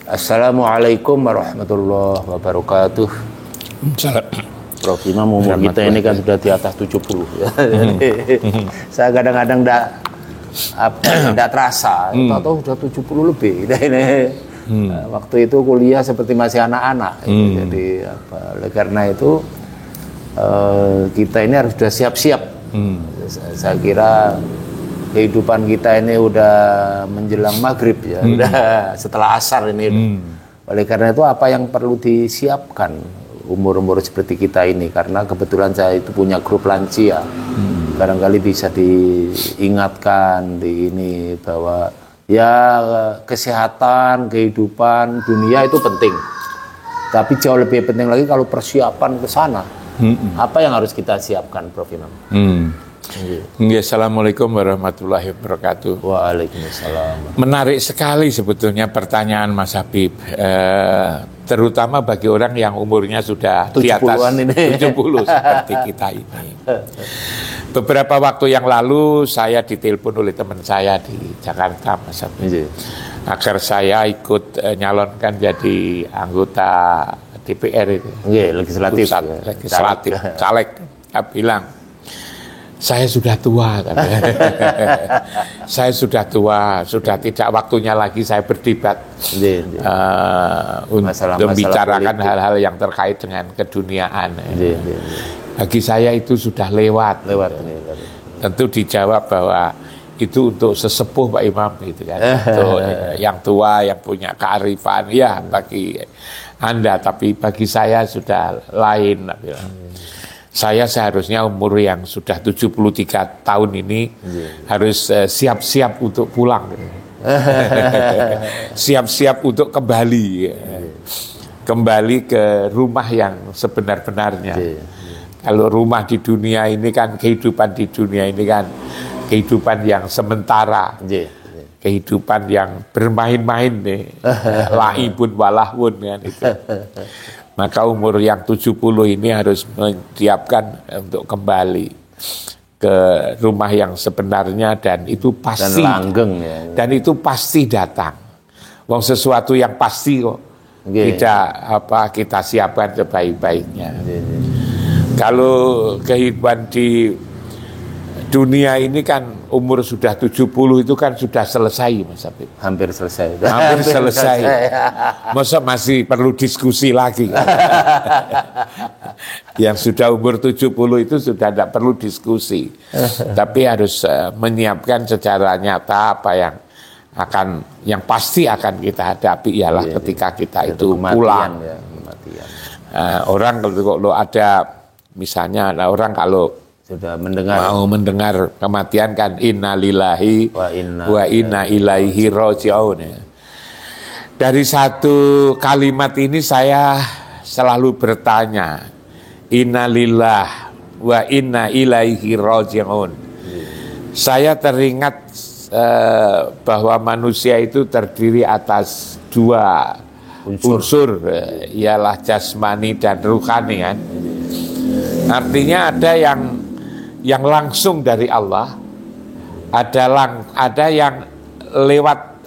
Assalamualaikum warahmatullahi wabarakatuh. Salam. Prof Imam, umur kita ini kan sudah di atas 70 ya. Saya kadang-kadang enggak terasa, tahu sudah 70 lebih. Waktu itu kuliah seperti masih anak-anak. Jadi oleh karena itu kita ini harus sudah siap-siap. Saya kira kehidupan kita ini udah menjelang maghrib ya, udah setelah asar ini. Oleh karena itu apa yang perlu disiapkan umur-umur seperti kita ini, karena kebetulan saya itu punya grup lansia, barangkali bisa diingatkan di ini bahwa ya kesehatan, kehidupan dunia itu penting, tapi jauh lebih penting lagi kalau persiapan ke sana. Apa yang harus kita siapkan, Prof Imam? Assalamualaikum warahmatullahi wabarakatuh. Waalaikumsalam. Menarik sekali sebetulnya pertanyaan Mas Habib, terutama bagi orang yang umurnya sudah di atas 70 seperti kita ini. Beberapa waktu yang lalu saya ditelepon oleh teman saya di Jakarta, Mas Habib, agar saya ikut nyalonkan jadi anggota DPR itu. Legislatif. Caleg. Saya bilang, saya sudah tua, saya sudah tua, sudah tidak waktunya lagi saya berdebat untuk membicarakan hal-hal yang terkait dengan keduniaan. Bagi saya itu sudah lewat. Tentu dijawab bahwa itu untuk sesepuh Pak Imam, gitu kan, untuk yang tua yang punya kearifan ya bagi Anda, tapi bagi saya sudah lain. Saya seharusnya umur yang sudah 73 tahun ini harus siap-siap untuk pulang. Siap-siap untuk kembali. Kembali ke rumah yang sebenar-benarnya. Kalau rumah di dunia ini kan, kehidupan di dunia ini kan kehidupan yang sementara. Kehidupan yang bermain-main nih. Laibun walahun kan itu. Maka umur yang 70 ini harus menyiapkan untuk kembali ke rumah yang sebenarnya, dan itu pasti dan langgeng ya. Dan itu pasti datang. Wong sesuatu yang pasti kok. Kita siapkan sebaik-baiknya. Kalau kehidupan di dunia ini kan umur sudah 70 itu kan sudah selesai, Mas Habib. Hampir selesai. Hampir selesai. Masa masih perlu diskusi lagi? Yang sudah umur 70 itu sudah tidak perlu diskusi. Tapi harus menyiapkan secara nyata apa yang pasti akan kita hadapi ialah ketika kita itu pulang. Orang kalau ada misalnya orang kalau sudah mau mendengar kematian kan innalillahi wa inna ilaihi raji'un. Dari satu kalimat ini saya selalu bertanya, innalillah wa inna ilaihi raji'un. Saya teringat bahwa manusia itu terdiri atas dua unsur, ialah jasmani dan ruhani kan. Artinya ada yang langsung dari Allah, ada yang lewat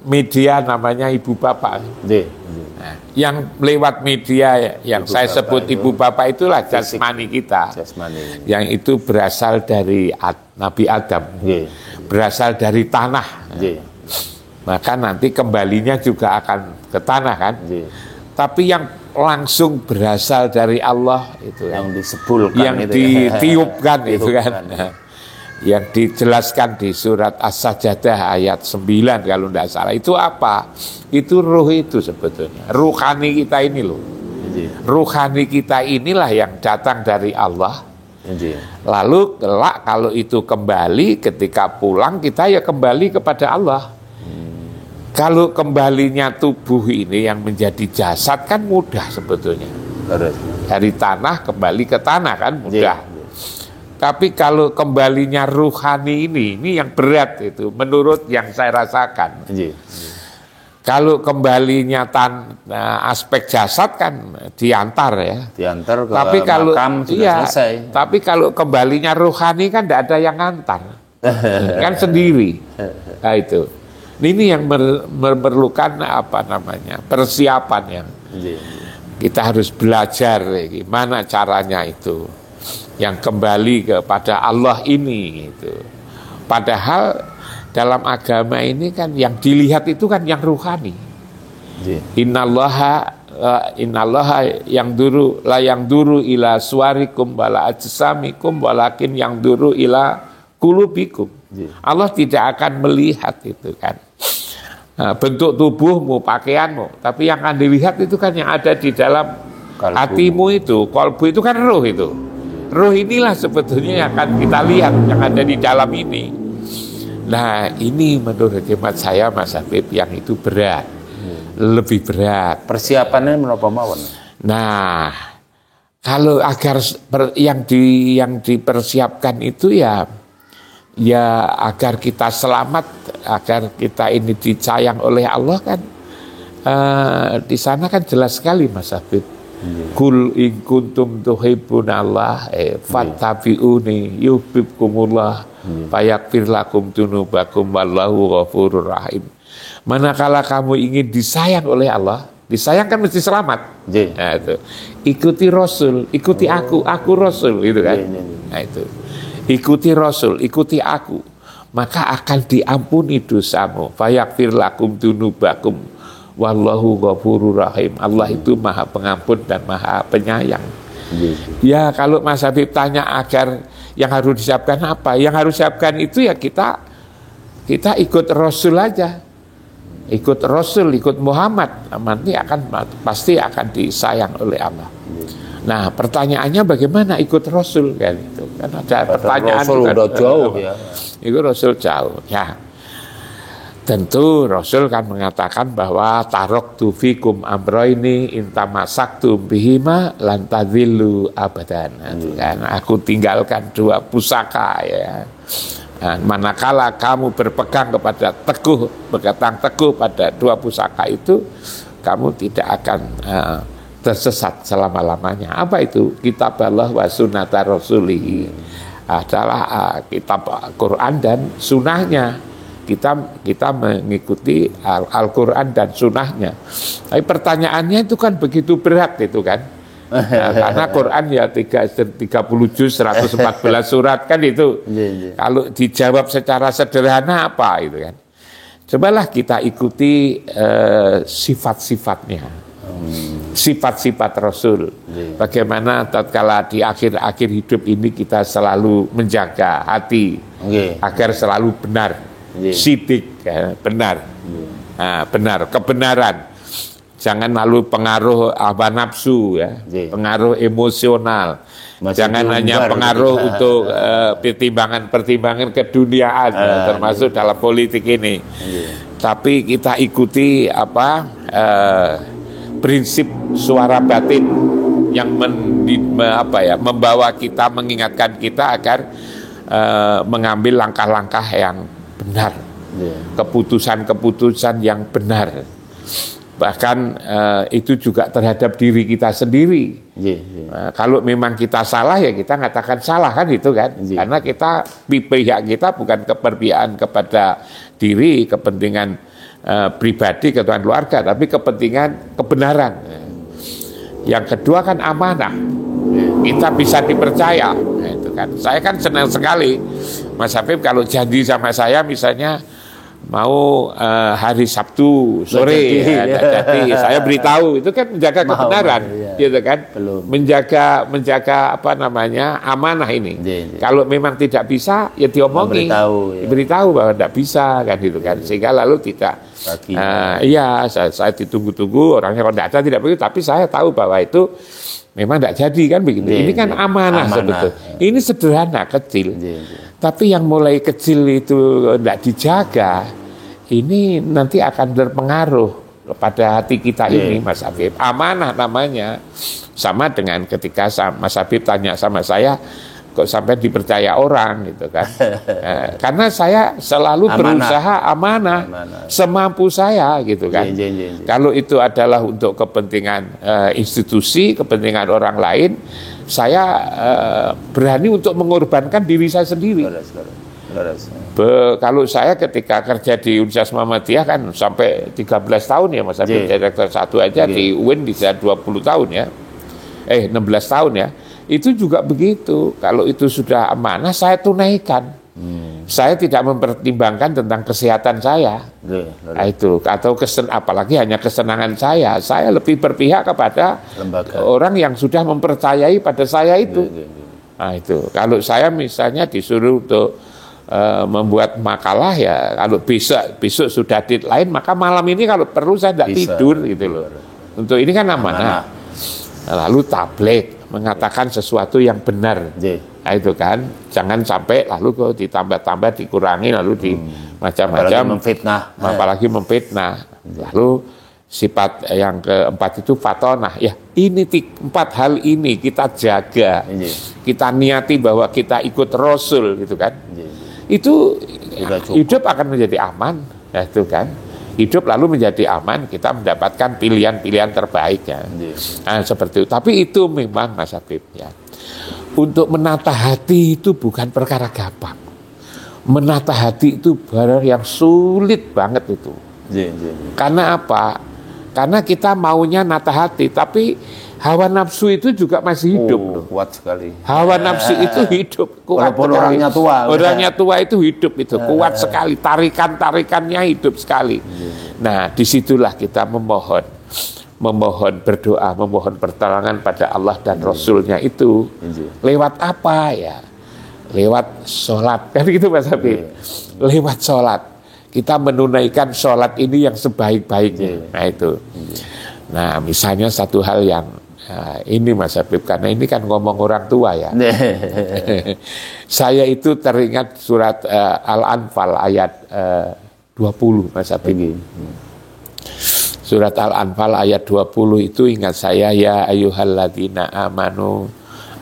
media namanya ibu bapak. Nah, yang lewat media yang ibu saya sebut ibu bapak itulah jasmani kita. Yang itu berasal dari Nabi Adam, berasal dari tanah. Maka nanti kembalinya juga akan ke tanah kan. Tapi yang langsung berasal dari Allah itu yang disebulkan, yang ditiupkan itu kan. Yang dijelaskan di surat As-Sajdah ayat 9 kalau tidak salah. Itu apa? Itu ruh itu sebetulnya. Ruhani kita ini loh. Ruhani kita inilah yang datang dari Allah. Lalu kelak kalau itu kembali, ketika pulang kita ya kembali kepada Allah. Kalau kembalinya tubuh ini yang menjadi jasad kan mudah sebetulnya. Dari tanah kembali ke tanah kan mudah. Tapi kalau kembalinya ruhani ini yang berat itu menurut yang saya rasakan. Kalau kembalinya aspek jasad kan diantar ya. Diantar ke makam sudah selesai. Tapi kalau kembalinya ruhani kan tidak ada yang ngantar. Kan sendiri. Nah itu. Ini yang memerlukan apa namanya persiapan yang kita harus belajar gimana caranya itu, yang kembali kepada Allah ini itu. Padahal dalam agama ini kan yang dilihat itu kan yang ruhani. Innallaha yang duru ila suwarikum wala ajsamikum walakin yang duru ila kulubikum. Allah tidak akan melihat itu kan bentuk tubuhmu, pakaianmu, tapi yang akan dilihat itu kan yang ada di dalam hatimu itu, kolbu itu kan roh itu. Roh inilah sebetulnya yang akan kita lihat, yang ada di dalam ini. Nah ini menurut hemat saya Mas Habib yang itu berat, lebih berat. Persiapannya menapa mawon? Nah kalau agar yang dipersiapkan itu ya agar kita selamat, agar kita ini disayang oleh Allah kan, di sana kan jelas sekali Mas Habib. Kul in kuntum tuhibbunallah fattabi'uni yuhibbukumullah fayaghfir lakum dzunubakum wallahu ghafurur rahim. Manakala kamu ingin disayang oleh Allah, disayang kan mesti selamat. Nah, itu. Ikuti Rasul, ikuti aku Rasul gitu kan. Nah itu. Ikuti Rasul, ikuti aku, maka akan diampuni dosamu. Fayaghfir lakum dzunubakum wallahu ghafurur rahim. Allah itu Maha Pengampun dan Maha Penyayang. Ya kalau Mas Habib tanya agar yang harus disiapkan apa? Yang harus disiapkan itu ya kita ikut Rasul aja. Ikut Rasul, ikut Muhammad, nanti pasti akan disayang oleh Allah. Nah pertanyaannya bagaimana ikut Rasul kan itu kan ada pertanyaan Rasul kan, udah jauh ya. Itu Rasul jauh ya. Tentu Rasul kan mengatakan bahwa taraktu fikum amroini intamasaktum bihima lan tadhillu abadan. Kan aku tinggalkan dua pusaka ya. Nah, manakala kamu berpegang teguh pada dua pusaka itu, kamu tidak akan tersesat selama-lamanya. Apa itu? Kitab Allah wa sunnata rasulih. Adalah kitab Quran dan sunnahnya. Kita mengikuti Al-Quran dan sunnahnya. Tapi pertanyaannya itu kan begitu berat itu kan. Karena Quran ya 30 juz 114 surat kan itu. Kalau dijawab secara sederhana apa itu kan. Cobalah kita ikuti sifat-sifatnya. Sifat-sifat Rasul. Bagaimana tatkala di akhir-akhir hidup ini kita selalu menjaga hati agar selalu benar, sidik, ya, benar, benar, kebenaran. Jangan lalu pengaruh hawa nafsu, ya, pengaruh emosional. Jangan hanya pengaruh untuk pertimbangan-pertimbangan keduniaan, termasuk dalam politik ini. Tapi kita ikuti prinsip suara batin yang membawa kita, mengingatkan kita agar mengambil langkah-langkah yang benar, keputusan-keputusan yang benar. Bahkan itu juga terhadap diri kita sendiri. Kalau memang kita salah ya kita katakan salah kan itu kan. Karena pihak kita bukan keperpihakan kepada diri, kepentingan pribadi, kepentingan keluarga, tapi kepentingan kebenaran. Yang kedua kan amanah. Kita bisa dipercaya. Nah, itu kan. Saya kan senang sekali Mas Habib kalau janji sama saya misalnya mau hari Sabtu sore jadi saya beritahu itu kan menjaga kebenaran gitu kan. menjaga amanah ini. Kalau memang tidak bisa ya diomongin, diberitahu bahwa tidak bisa kan gitu kan, sehingga lalu tidak saya ditunggu-tunggu orangnya kalau tidak ada tidak begitu, tapi saya tahu bahwa itu memang tidak jadi kan begitu. Ini kan amanah sebetulnya. Ini sederhana, kecil. Tapi yang mulai kecil itu tidak dijaga, ini nanti akan berpengaruh pada hati kita ini, Mas Habib. Amanah namanya. Sama dengan ketika Mas Habib tanya sama saya, kok sampai dipercaya orang gitu kan. Karena saya selalu berusaha amanah semampu saya gitu kan. Kalau itu adalah untuk kepentingan institusi, kepentingan orang lain, saya berani untuk mengorbankan diri saya sendiri. Kalau saya ketika kerja di Universitas Muhammadiyah kan sampai 13 tahun ya Mas Habib, direktur 1 aja di UIN bisa 20 tahun ya. 16 tahun ya. Itu juga begitu. Kalau itu sudah amanah saya tunaikan. Saya tidak mempertimbangkan tentang kesehatan saya. Nah, itu atau apalagi hanya kesenangan saya lebih berpihak kepada lembaga, orang yang sudah mempercayai pada saya itu. Nah, itu kalau saya misalnya disuruh untuk membuat makalah ya, kalau besok sudah deadline, maka malam ini kalau perlu saya tidak tidur gitu loh. Untuk ini kan amanah. Lalu tabligh mengatakan sesuatu yang benar. Nah, itu kan jangan sampai lalu kok ditambah-tambah dikurangi lalu di macam-macam apalagi memfitnah. Lalu sifat yang keempat itu fatonah. Ya, ini 4 hal ini kita jaga. Kita niati bahwa kita ikut Rasul gitu kan. Itu hidup akan menjadi aman, ya, itu kan. Hidup lalu menjadi aman, kita mendapatkan pilihan-pilihan terbaik ya. Nah, seperti itu. Tapi itu memang Mas Habib ya. Untuk menata hati itu bukan perkara gampang. Menata hati itu barang yang sulit banget itu. Karena apa? Karena kita maunya nata hati, tapi hawa nafsu itu juga masih hidup. Kuat sekali. Hawa nafsu itu hidup. Kuat sekali. Orangnya tua. Orangnya tua itu hidup itu. Kuat sekali. Tarikannya hidup sekali. Nah, disitulah kita memohon berdoa, memohon pertolongan pada Allah dan Rasulnya itu. Lewat apa ya? Lewat sholat. Kan gitu Mas Habib. Lewat sholat. Kita menunaikan sholat ini yang sebaik-baiknya. Nah itu. Nah misalnya satu hal yang ini Mas Habib, karena ini kan ngomong orang tua ya. Saya itu teringat surat Al-Anfal ayat 20 Mas Habib. Surat Al-Anfal ayat 20 itu ingat saya, ya ayyuhalladzina amanu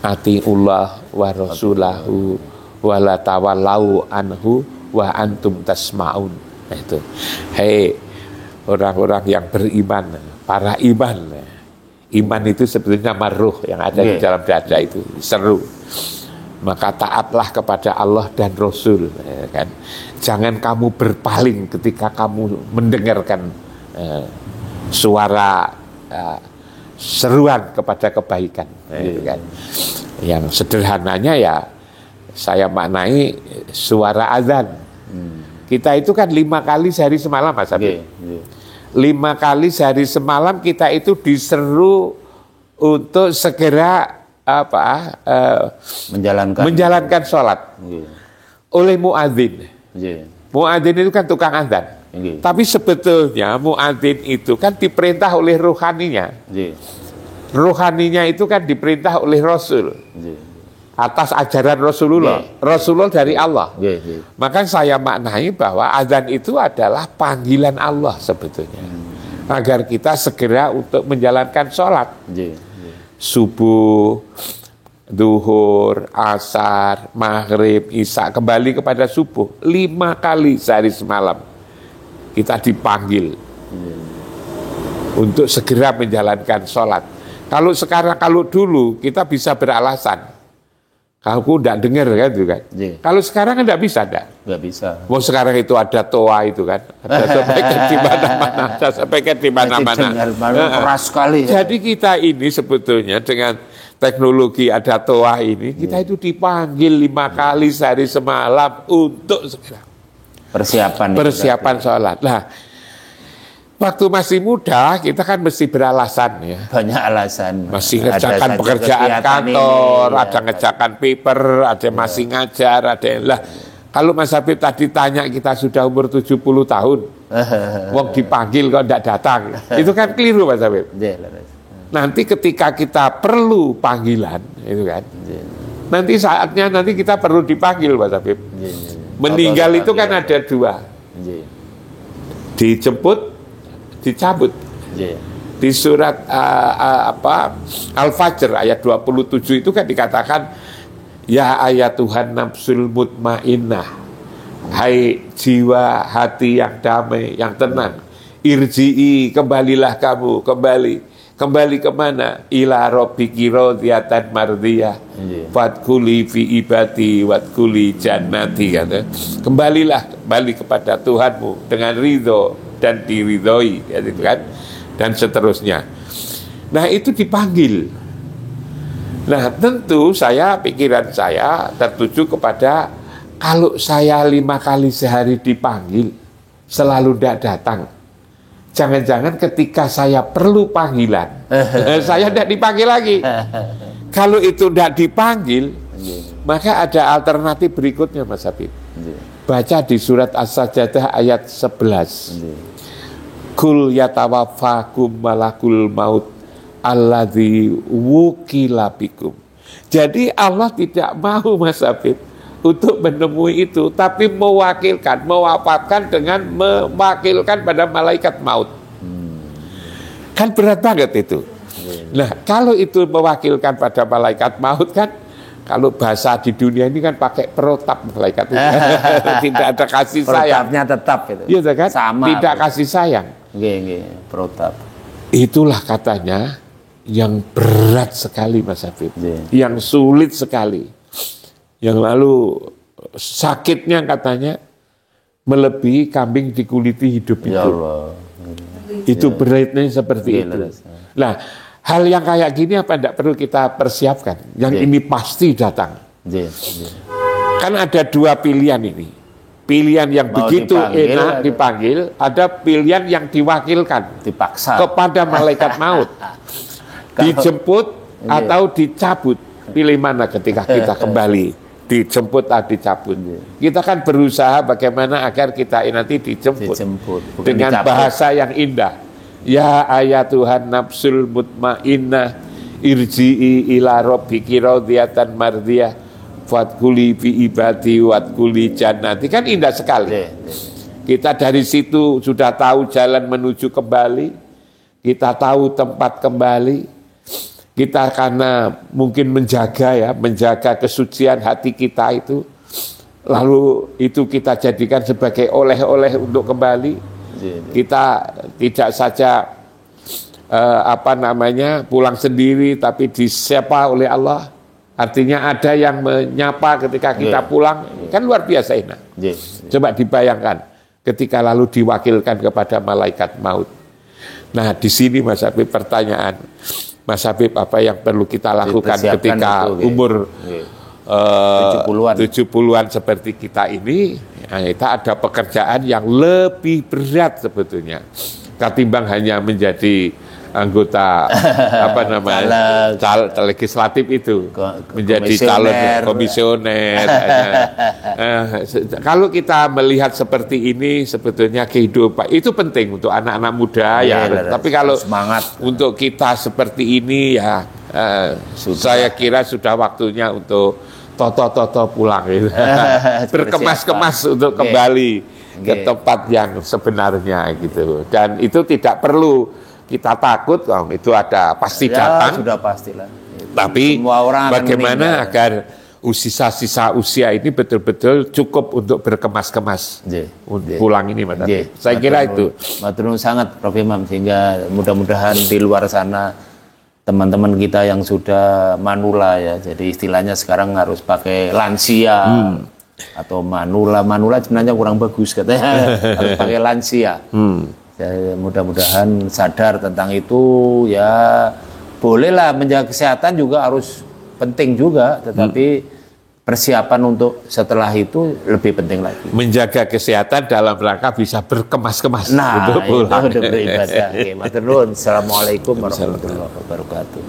atiullah wa rasulahu wa la tawallau anhu wa antum tasma'un. Nah itu. Hei orang-orang yang beriman, para iman. Iman itu sebetulnya maruh yang ada di dalam dada itu, seru. Maka taatlah kepada Allah dan Rasul, ya kan. Jangan kamu berpaling ketika kamu mendengarkan suara seruan kepada kebaikan, gitu kan. Yang sederhananya ya saya maknai suara azan. Kita itu kan 5 kali sehari semalam Mas Habib. 5 kali sehari semalam kita itu diseru untuk segera menjalankan sholat oleh muadzin. Muadzin itu kan tukang azan. Tapi sebetulnya muadzin itu kan diperintah oleh rohaninya. Rohaninya itu kan diperintah oleh Rasul. Atas ajaran Rasulullah. Rasulullah dari Allah. Maka saya maknai bahwa azan itu adalah panggilan Allah sebetulnya. Agar kita segera untuk menjalankan sholat. Subuh, duhur, asar, maghrib, isya, kembali kepada subuh. 5 kali sehari semalam kita dipanggil untuk segera menjalankan sholat. Kalau dulu kita bisa beralasan. Aku enggak dengar kan itu kan. Kalau sekarang enggak bisa enggak? Enggak bisa. Mau sekarang itu ada toa itu kan. Ada sampaikan di mana-mana, ada sampaikan di mana-mana. Keras sekali. Jadi kita ini sebetulnya dengan teknologi ada toa ini, kita itu dipanggil 5 kali sehari semalam untuk segera persiapan sholat. Nah, waktu masih muda kita kan mesti beralasan ya. Banyak alasan. Masih ngerjakan pekerjaan kantor, ada ngerjakan paper, ada masih ngajar, ada lah. Kalau Mas Habib tadi tanya kita sudah umur 70 tahun, wong dipanggil kok enggak datang, itu kan keliru Mas Habib. Nanti ketika kita perlu panggilan, itu kan. Nanti saatnya nanti kita perlu dipanggil Mas Habib. Meninggal itu kan ada 2. Dijemput, dicabut. Di surat Al-Fajr ayat 27 itu kan dikatakan, ya ayat Tuhan nafsul mutmainnah, hai jiwa hati yang damai, yang tenang, irji'i, kembalilah kamu, kembali Kembali kemana? Ila rabbiki radiyatan mardiyah. Fadkhuli fi ibadi wadkhuli jannati, kata. Kembali kepada Tuhanmu dengan ridho dan diridhoi, gitu kan? Dan seterusnya. Nah, itu dipanggil. Nah, tentu pikiran saya tertuju kepada kalau saya 5 kali sehari dipanggil, selalu tidak datang. Jangan-jangan ketika saya perlu panggilan, saya tidak dipanggil lagi. Kalau itu tidak dipanggil, maka ada alternatif berikutnya, Mas Habib. Baca di surat As-Sajdah ayat 11. Kul yatawaffakum malakul maut alladzi wukila bikum. Jadi Allah tidak mau, Mas Habib, untuk menemui itu, tapi mewafatkan dengan mewakilkan pada malaikat maut. Kan berat banget itu. Nah, kalau itu mewakilkan pada malaikat maut kan, kalau bahasa di dunia ini kan pakai protap malaikat itu. Tidak ada kasih sayang. Protapnya tetap itu. Iya kan? Sama. Tidak kasih sayang. Protap. Itulah katanya yang berat sekali, Mas Habib. Yang sulit sekali. Yang lalu sakitnya katanya melebihi kambing dikuliti hidup itu. Ya Allah. Itu beratnya seperti itu. Nah, hal yang kayak gini apa tidak perlu kita persiapkan? Yang ini pasti datang. Kan ada 2 pilihan ini. Pilihan yang mau begitu enak dipanggil, ada pilihan yang diwakilkan, dipaksa kepada malaikat maut. Dijemput atau dicabut. Pilih mana ketika kita kembali? Dijemput atau dicabut. Kita kan berusaha bagaimana agar kita nanti dijemput dengan dicabut. Bahasa yang indah. Ya ayatuhan nafsul mutmainnah irji'i ila rabbiki radiyatan mardiyah fadkhuli fi ibadi wadkhuli jannati. Kan indah sekali. Kita dari situ sudah tahu jalan menuju kembali, kita tahu tempat kembali. Kita karena mungkin menjaga kesucian hati kita itu, lalu itu kita jadikan sebagai oleh-oleh untuk kembali. Kita tidak saja pulang sendiri, tapi disapa oleh Allah. Artinya ada yang menyapa ketika kita pulang, kan luar biasa enak. Coba dibayangkan ketika lalu diwakilkan kepada malaikat maut. Nah, di sini Mas Habib pertanyaan. Mas Habib, apa yang perlu kita lakukan ketika umur 70-an seperti kita ini? Nah, kita ada pekerjaan yang lebih berat sebetulnya ketimbang hanya menjadi anggota legislatif itu, menjadi calon komisioner. Kalau kita melihat seperti ini, sebetulnya kehidupan itu penting untuk anak-anak muda tapi kalau semangat untuk kita seperti ini saya kira sudah waktunya untuk toto pulang gitu. Berkemas-kemas untuk kembali ke tempat yang sebenarnya gitu. Dan itu tidak perlu kita takut, itu pasti datang. Sudah pastilah. Tapi bagaimana agar sisa usia ini betul-betul cukup untuk berkemas-kemas pulang ini, Mas. Saya kira itu. Matur nuwun sangat Prof. Imam, sehingga mudah-mudahan di luar sana teman-teman kita yang sudah manula jadi istilahnya sekarang harus pakai lansia atau manula sebenarnya kurang bagus katanya. Harus pakai lansia. Mudah-mudahan sadar tentang itu, bolehlah menjaga kesehatan juga harus penting juga, tetapi persiapan untuk setelah itu lebih penting lagi. Menjaga kesehatan dalam rangka bisa berkemas-kemas. Nah, itu udah beribadah. Matur nuwun. Assalamualaikum warahmatullahi wabarakatuh.